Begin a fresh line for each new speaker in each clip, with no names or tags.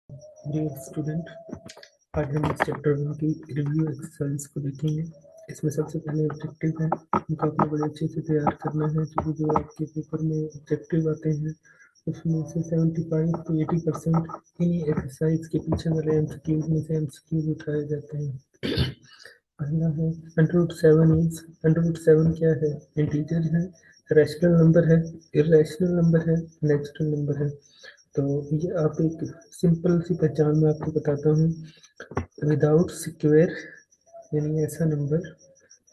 Dear student, आज हम इस चैप्टर वन की रिव्यू एक्सरसाइज को देखेंगे। इसमें सबसे पहले ऑब्जेक्टिव है, उनको आपको बड़े अच्छे से तैयार करना है, क्योंकि जो आपके पेपर में ऑब्जेक्टिव आते हैं उसमें से 75 to 80% इन्हीं एक्सरसाइज के पीछे वाले एमसीक्यूज में से एमसीक्यूज उठाए जाते हैं। पहला है अंडर रूट 7 क्या है? इंटीजर है, रैशनल नंबर है, इरेशनल नंबर है, नेचुरल नंबर है। तो ये आप एक सिंपल सी पहचान में आपको बताता हूँ। विदाउट स्क्वायर यानी ऐसा नंबर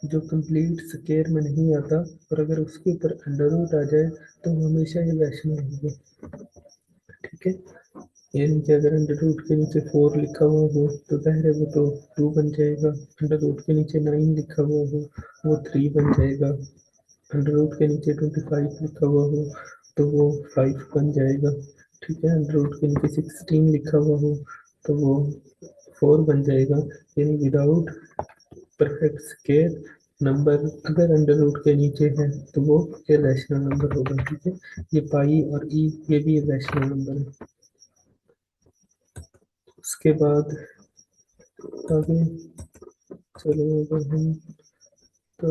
जो कंप्लीट स्क्वायर में नहीं आता और अगर उसके ऊपर अंडर रूट आ जाए तो हमेशा ये रैशनल होंगे। ठीक है, यानी कि अगर अंडर रूट के नीचे 4 लिखा हुआ हो तो जाहिर है वो तो 2 बन जाएगा। अंडर रूट के नीचे 9 लिखा हुआ हो वो 3 बन जाएगा। अंडर रूट के नीचे 25 लिखा हुआ हो तो वो 5 बन जाएगा। ठीक है, अंडर रूट के नीचे 16 लिखा हुआ हो तो वो 4 बन जाएगा। यानी विदाउट परफेक्ट स्क्वायर नंबर अगर अंडर रूट के नीचे है तो वो इरेशनल नंबर होगा। ठीक है, ये पाई और ई ये भी इरेशनल नंबर है। उसके बाद आगे चलो अगर हम तो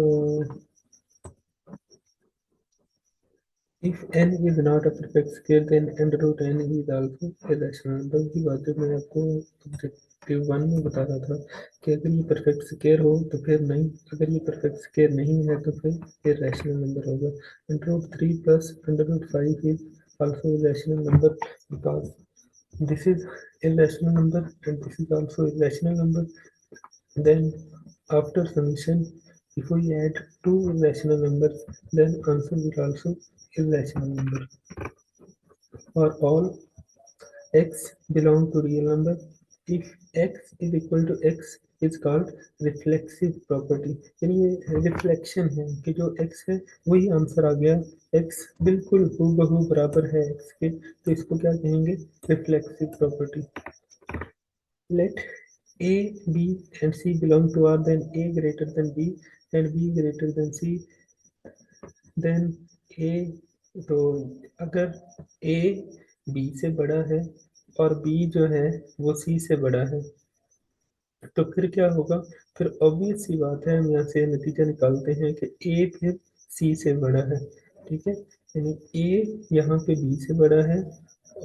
if n is not a perfect square then under root n is also irrational number की बात जो मैं आपको ऑब्जेक्टिव 1 में बता रहा था कि अगर ये परफेक्ट स्क्वायर हो तो फिर नहीं, अगर ये परफेक्ट स्क्वायर नहीं है तो फिर इरेशनल नंबर होगा। Under root 3 plus under root 5 is also irrational number because this is irrational number and this is also irrational number. Then after summation, if we add two irrational numbers, then answer will also irrational number. For all x belong to real number, if x is equal to x is called reflexive property। यानी ये reflection है कि जो x है वही answer आ गया। x बिल्कुल हूबहू बराबर है x के, तो इसको क्या कहेंगे? Reflexive property. Let A, B and C belong to R, then A greater than B and B greater than C, then A। तो अगर A B से बड़ा है और B जो है वो C से बड़ा है तो फिर क्या होगा? फिर ऑब्वियस सी बात है, हम यहाँ से नतीजा निकालते हैं कि A फिर C से बड़ा है। ठीक है, यानी A यहाँ पे B से बड़ा है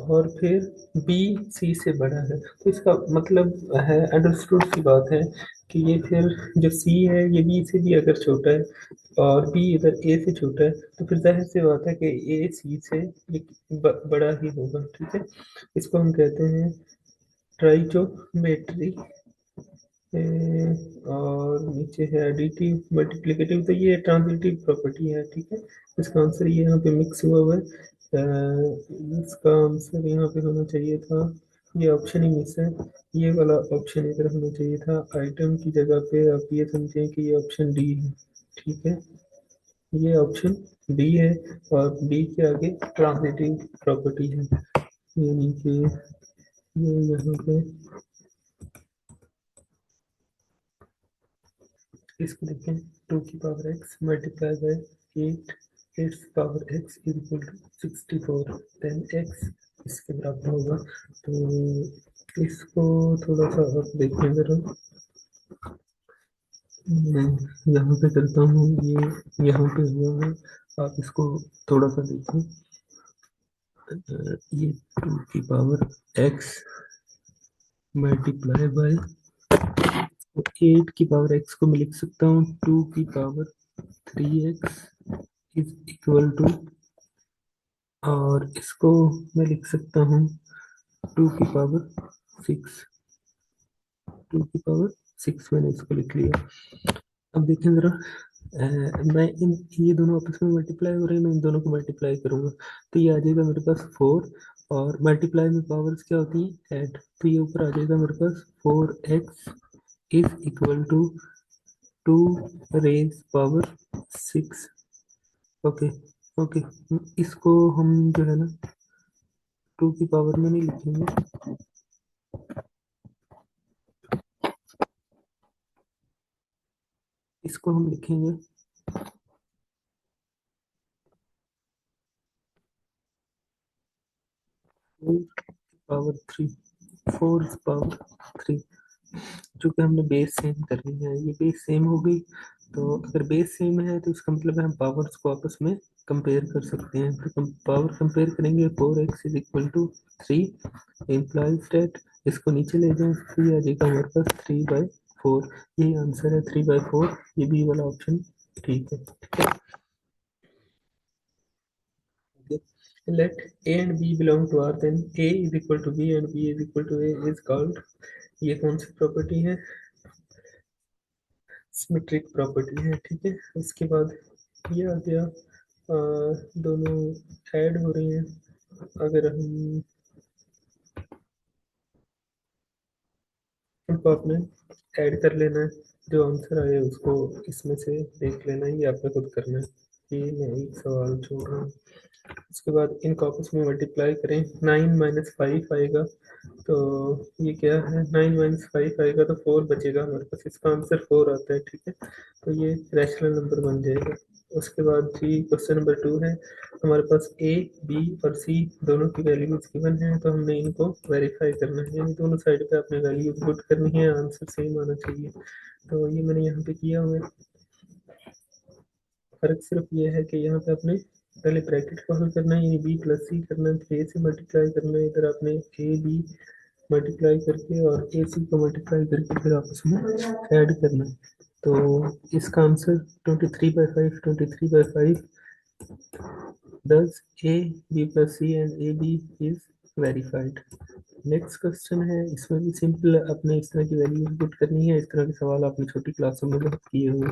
और फिर B C से बड़ा है, तो इसका मतलब है, अंडरस्टूड सी बात है कि ये फिर जो C है ये B से भी अगर छोटा है और B इधर A से छोटा है तो फिर जाहिर सी बात है कि A C से बड़ा ही होगा। ठीक है, इसको हम कहते हैं ट्राइचोमेट्री। और नीचे है एडिटिव मल्टीप्लिकेटिव, तो ये ट्रांजिटिव प्रॉपर्टी है। ठीक है, इसका आंसर ये यहाँ पे मिक्स हुआ हुआ है। इसका आंसर यहाँ पे होना चाहिए था, ये ऑप्शन ही मिस है, ये वाला ऑप्शन इधर होना चाहिए था। आइटम की जगह पे आप ये समझें कि ये ऑप्शन डी है। ठीक है, ये ऑप्शन डी है और डी के आगे ट्रांजिटिव प्रॉपर्टी है, यानी कि ये यहाँ पे इसको देखें, 2 की power x multiply by 8, 8 power x is equal to 64, then x इसके बराबर होगा। तो इसको थोड़ा सा आप देखें जरा, मैं यहाँ पे करता हूँ, ये यहाँ पे हुआ है, आप इसको थोड़ा सा देखें। ये 2 की पावर x मल्टीप्लाई बाय 8 की पावर x को मैं लिख सकता हूँ 2 की power 3x is equal to, और इसको मैं लिख सकता हूँ 2 की पावर 6, 2 की पावर 6 मैंने इसको लिख लिया। अब देखें जरा, मैं इन ये दोनों आपस में मल्टीप्लाई हो रहे हैं, मैं इन दोनों को मल्टीप्लाई करूंगा तो ये आ जाएगा मेरे पास 4, और मल्टीप्लाई में पावर्स क्या होती है? ऐड, तो ये ऊपर आ जाएगा मेरे पास 4x is equal to 2 raise power 6। Okay, okay, इसको हम जो है ना 2 की पावर में नहीं लिखेंगे, इसको हम लिखेंगे पावर 3। 4 पावर 3। चूंकि हमने बेस सेम करनी है, ये बेस सेम हो गई, तो अगर बेस सेम है तो इसका मतलब है हम पावर्स को आपस में कंपेयर कर सकते हैं। तो हम पावर कंपेयर करेंगे, 4x is equal to 3 implies that, इसको नीचे ले जाएं तो ये आ जाएगा हमारे पास 3/4। यही आंसर है 3/4, ये बी वाला ऑप्शन ठीक है। Let A and B belong to R, then A is equal to B and B is equal to A is called, ये कौन सी प्रॉपर्टी है? सिमेट्रिक प्रॉपर्टी है, ठीक है। उसके बाद ये आ गया, दोनों ऐड हो रही हैं। अगर हम इनको आपने ऐड कर लेना है, जो आंसर आए उसको इसमें से देख लेना है, ये आपने खुद करना है, ये मैं एक सवाल छोड़ रहा हूँ। उसके बाद इनको आपस में मल्टीप्लाई करें, 9 - 5 आएगा, तो ये क्या है, 9 - 5 आएगा तो 4 बचेगा हमारे पास, इसका आंसर 4 आता है, ठीक है। तो ये रैशनल नंबर बन जाएगा। उसके बाद जी क्वेश्चन नंबर 2 है, हमारे पास ए, बी और सी दोनों की वैल्यूज गिवन है, तो हमने इनको वेरीफाई करना है, यानी दोनों साइड पे अपने वैल्यूज पुट करनी है, आंसर सेम आना चाहिए। तो ये मैंने यहाँ पे किया हुआ है। फर्क सिर्फ ये है कि यहाँ पे आपने पहले ब्रैकेट को हल करना है, यानी बी प्लस सी करना है, फिर ए से मल्टीप्लाई करना है, इधर आपने ए बी मल्टीप्लाई करके और ए सी को मल्टीप्लाई करके फिर आपस में ऐड करना है। तो इसका answer 23/5, 23/5 thus a b plus c and a b is verified। Next question है, इसमें भी सिंपल अपने इस तरह की वैल्यू पुट करनी है, इस तरह के सवाल आपने छोटी क्लासों में बहुत किए हुए।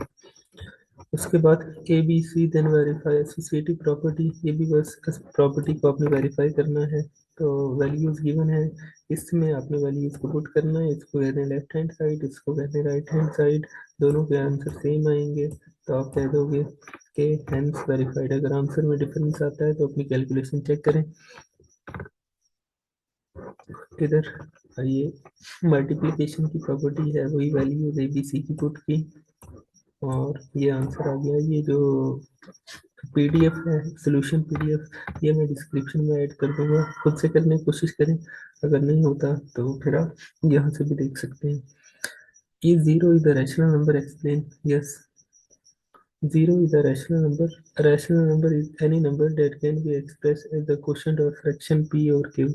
उसके बाद A B C then verify associative property, ये भी बस इस प्रॉपर्टी को आपने वेरीफाई करना है। तो वैल्यूज गिवन है, इसमें आपने वैल्यूज को पुट करना है, इसको कहते हैं लेफ्ट हैंड साइड, इसको कहते हैं राइट हैंड साइड, दोनों के आंसर सेम आएंगे, तो आप कह दोगे कि हेंस वेरीफाइड। अगर आंसर में डिफरेंस आता है तो अपनी कैलकुलेशन चेक करें। इधर ये मल्टीप्लिकेशन की प्रॉपर्टी है, वही वैल्यूज ए बी सी की पुट की, और ये आंसर आ गया। ये जो पीडीएफ है, सोल्यूशन पीडीएफ, ये मैं डिस्क्रिप्शन में ऐड कर दूंगा, खुद से करने की कोशिश करें, अगर नहीं होता तो फिर आप यहाँ से भी देख सकते हैं। ये zero is the rational number, explain. Yes, zero is a rational number. A rational number is any number that can be expressed as the quotient or fraction p or q,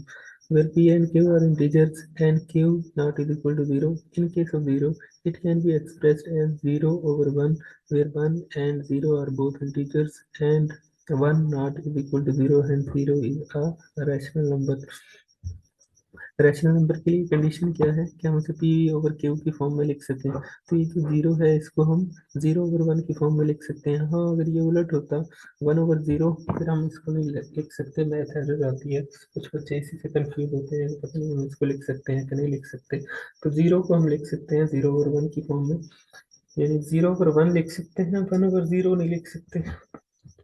where p and q are integers and q not is equal to 0. In case of 0, it can be expressed as 0/1, where 1 and 0 are both integers and 1 not is equal to 0, hence 0 is a rational number। Rational number के लिए condition क्या है कि हम उसे P over Q की form में लिख सकें। तो ये जो जीरो है इसको हम 0/1 की फॉर्म में लिख सकते हैं। हाँ, अगर ये उलट होता 1/0, फिर हम इसको नहीं लिख सकते, मैथ एरर आती है, कुछ बच्चे इसी से कंफ्यूज होते हैं, पता नहीं हम इसको लिख सकते हैं कि नहीं लिख सकते। तो जीरो को हम लिख सकते हैं 0/1 की फॉर्म में, यानी 0/1 लिख सकते हैं, 1/0 नहीं लिख सकते।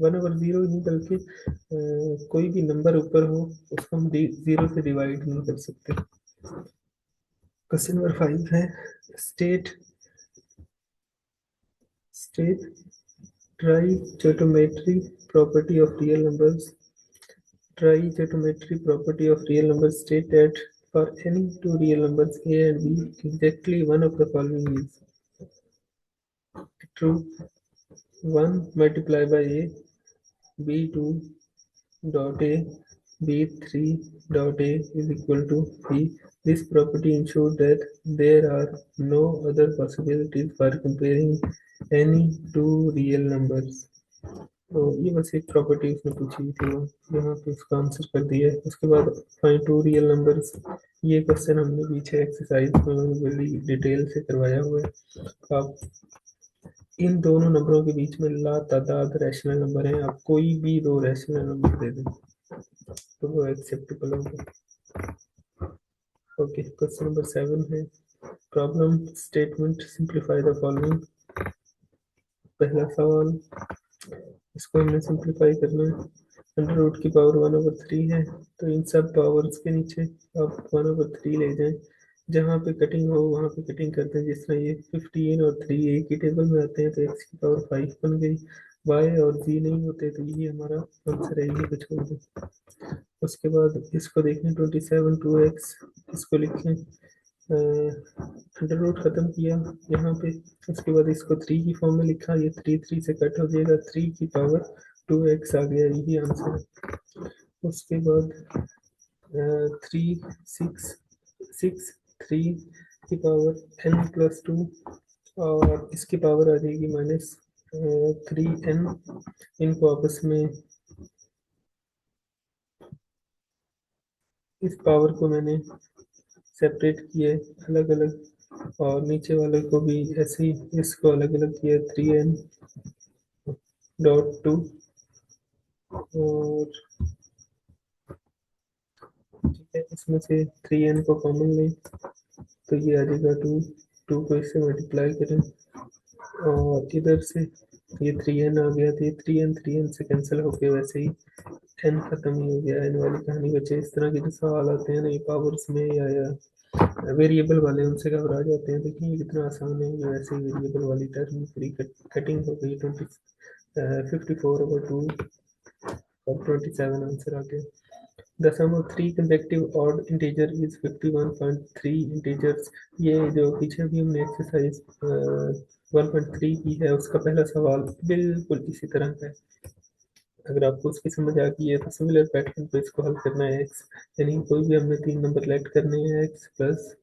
1/0 नहीं, बल्कि कोई भी नंबर ऊपर हो उसको हम जीरो से डिवाइड नहीं कर सकते। क्वेश्चन नंबर 5 है, state state trichotomy property of real numbers. Trigonometry property of real numbers state that for any two real numbers a and b, exactly one of the following is true: 1 multiplied by a, b2 dot a, b3 dot a is equal to b. This property ensures that there are no other possibilities for comparing any two real numbers। तो ये बस एक property उसने पूछी थी, यहाँ पे उसका आंसर कर दिया है। उसके बाद फाइंड टू रियल नंबर्स, ये क्वेश्चन हमने पीछे एक्सरसाइज में बड़ी डिटेल से करवाया हुआ है। आप इन दोनों नंबरों के बीच में ला तादाद रैशनल नंबर है, आप कोई भी दो रैशनल नंबर दे दें तो वो एक्सेप्टेबल होगा। ओके, क्वेश्चन नंबर 7 है, problem statement simplify the following. पहला सवाल, इसको हमने सिंप्लीफाई करना है। अंडर रूट की पावर 1/3 है, तो इन सब पावर्स के नीचे आप 1/3 ले जाएं, जहाँ पे कटिंग हो वहाँ पे कटिंग करते हैं। जिस तरह ये 15 और 3 एक ही टेबल में आते हैं, तो x की पावर 5 बन गई, वाई और जी नहीं होते तो यही हमारा आंसर है, यही को छोड़ दो। उसके बाद इसको देखें 27 2x, इसको लिखें, अंडर रूट खत्म किया यहाँ पे। उसके बाद इसको 3 की फॉर्म में लिखा, ये 3 3 से कट हो जाएगा, 3 की पावर 2x आ गया, यही आंसर है। उसके बाद 3 6 6 की पावर n+2, और इसकी पावर आ जाएगी -3n। इनको आपस में, इस पावर को मैंने सेपरेट किए अलग अलग, और नीचे वाले को भी ऐसे ही इसको अलग अलग किया, 3n.2। और ठीक है, इसमें से 3n को कॉमन लें तो ये आ जाएगा 2। 2 को इससे मल्टीप्लाई करें, और इधर से ये 3n आ गया, तो ये 3n से कैंसिल हो गया, वैसे ही n खत्म ही हो गया, n वाली कहानी बचे। इस तरह के जो सवाल आते हैं ना, ये पावर्स में या वेरिएबल वाले, उनसे घबरा जाते हैं। देखिए ये कितना आसान है, ये वैसे ही वेरिएबल वाली टर्म पूरी कटिंग हो गई। 54/2 और 27 आंसर आ गया। The sum of three consecutive odd integer is 51.3 integers। ये जो पीछे भी हमने एक्सरसाइज 1.3 की है, उसका पहला सवाल बिल्कुल इसी तरह का है। अगर आपको उसकी समझ आ गई है तो सिमिलर पैटर्न पे इसको हल करना है। एक्स यानी कोई भी हमने 3 नंबर लेट करने हैं, x plus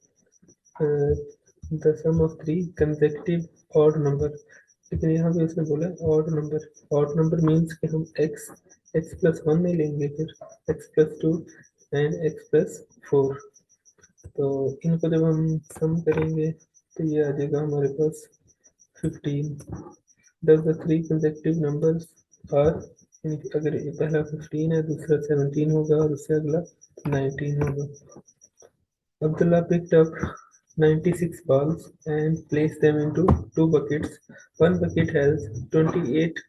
the sum of 3 consecutive odd number. लेकिन यहाँ पे उसने बोला odd number. Odd number means कि हम एक्स एक्स+1 नहीं लेंगे, फिर x+2 एंड x+4। तो इनको जब हम सम करेंगे तो ये आ जाएगा हमारे पास 15। Does the three consecutive numbers are, अगर ये पहला 15 है, दूसरा 17 होगा, और उससे अगला 19 होगा। Abdullah picked up 96 balls and placed them into two buckets. One bucket has 28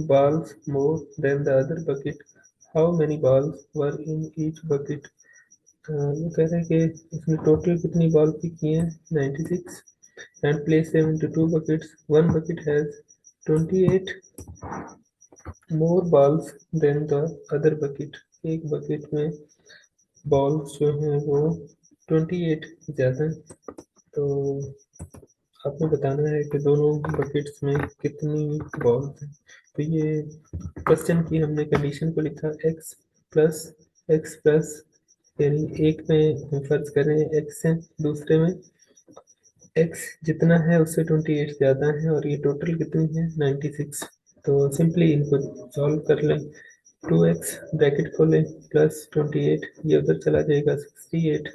balls more than the other bucket. How many balls were in each bucket? वो कह रहे हैं कि इसने टोटल कितनी बॉल पिक की हैं, 96, and place them into two buckets. One bucket has 28 more balls than the other bucket। एक बकेट में बॉल्स जो हैं वो 28 ज़्यादा हैं। तो आपको बताना है कि दोनों बकेट्स में कितनी बॉल्स हैं। तो ये क्वेश्चन की हमने कंडीशन को लिखा, x प्लस यानी एक में हम फर्ज करें x है, दूसरे में x जितना है उससे 28 ज़्यादा है, और ये टोटल कितनी है 96। तो सिंपली इनको सॉल्व कर लें। 2x ब्रैकेट खोलें प्लस 28, ये उधर चला जाएगा 68,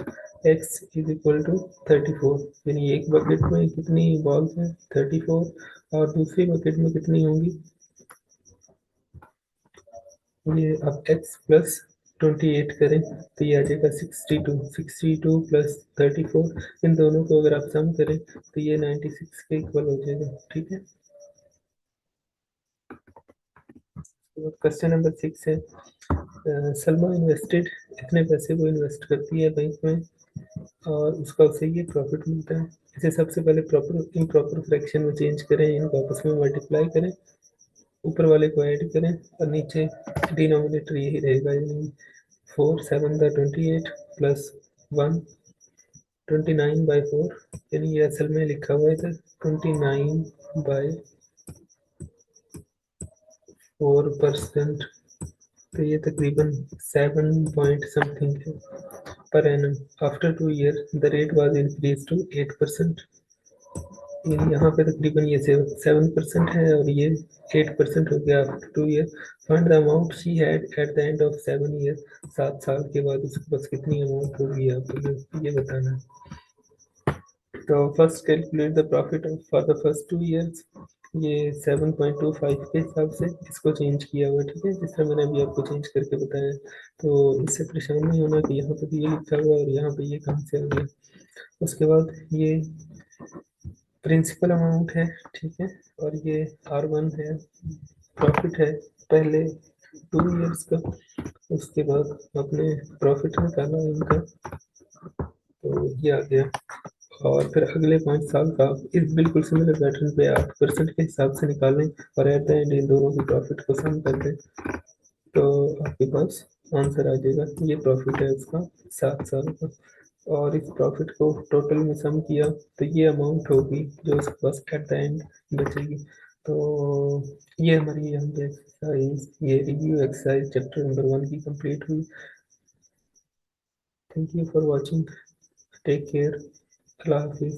x इज इक्वल टू 34। यानी एक बकेट में कितनी बॉल्स हैं 34, और दूसरी बकेट में कितनी होंगी, ये अब x प्लस 28 करें तो ये आ जाएगा 62। 62 प्लस 34, इन दोनों को अगर आप सम करें तो ये 96 के इक्वल हो जाएगा। ठीक है, क्वेश्चन नंबर 6 है, सलमा इन्वेस्टेड, इतने पैसे वो इन्वेस्ट करती है बैंक में, और उसका उसे ये प्रॉफिट मिलता है। इसे सबसे पहले प्रॉपर इम्प्रॉपर फ्रैक्शन में चेंज करें, इनको आपस में मल्टीप्लाई करें, ऊपर वाले को ऐड करें, और नीचे डिनोमिनेटर यही रहेगा, यानी 4 7 × 28 प्लस 1 29/4। यानी ये असल में लिखा हुआ है इधर 29/4%। तो ये तकरीबन 7 पॉइंट समथिंग है per annum. After 2 year the rate was increase to 8%। यहाँ पे तकरीबन ये 7% है, और ये 8% हो गया after 2 year. Find the amount she had at the end of 7 year. 7 साल के बाद उसके पास कितनी अमाउंट होगी, आपको ये बताना है। तो first calculate the profit for the first 2 years. ये 7.25 के हिसाब से इसको चेंज किया हुआ है। ठीक है, जिस तरह मैंने अभी आपको चेंज करके बताया। तो इससे परेशान नहीं होना कि यहाँ पे भी ये लिखा हुआ है और यहाँ पे ये कहाँ से आ गया। उसके बाद ये प्रिंसिपल अमाउंट है, ठीक है, और ये R1 है, प्रॉफिट है पहले 2 ईयर्स का। उसके बाद अपने प्रॉफिट निकाला इनका, तो ये आ गया। और फिर अगले 5 साल का इस बिल्कुल सिमिलर पैटर्न पे आप परसेंट के हिसाब से निकालें और एट द एंड इन दोनों की प्रॉफिट को सम कर दें, तो आपके पास आंसर आ जाएगा। ये प्रॉफिट है इसका 7 साल का, और इस प्रॉफिट को टोटल में सम किया तो ये अमाउंट होगी जो उसके पास एट द एंड बचेगी। तो ये हमारी यहाँ पे एक्सरसाइज, ये रिव्यू एक्सरसाइज चैप्टर नंबर 1 की कंप्लीट हुई। Thank you for watching, take care, अल्लाह हाफिज़।